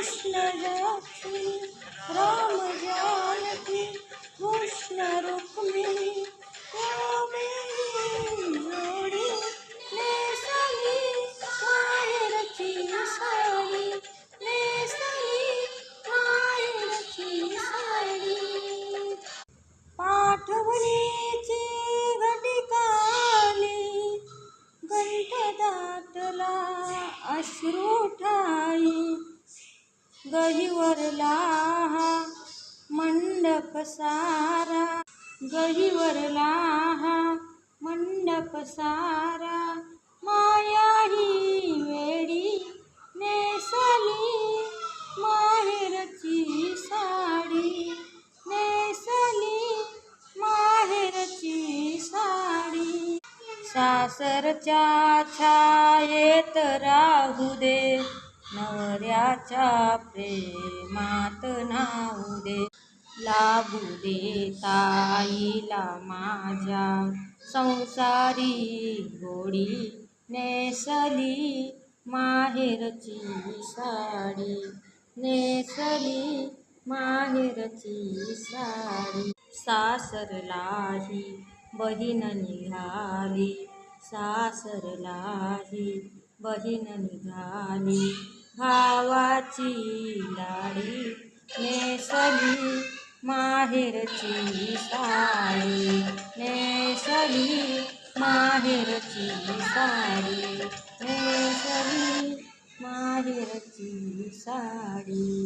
कृष्ण जक्षी राम जानकी कृष्ण रुक्मिणी कोमेरी जोडी नेसली माहेरची साडी नेसली माहेरची साडी पाठवणीची घटिकाली कंठ दाटला अश्रू ठाई गहिवरला हा मंडप सारा गहिवरला हा मंडप सारा माया ही वेडी नेसली माहेरची साडी नेसली माहेरची साडी सासरच्या छायेत राहू दे नवऱ्याच्या प्रेमात नाहू दे लागू दे ताईला माझ्या संसारी गोडी नेसली माहेरची साडी नेसली माहेरची साडी सासरलाही बहीण निघाली सासरलाही बहीण निघाली भावाची लाडी नेसली माहेरची साडी नेसली माहेरची साडी नेसली माहेरची साडी।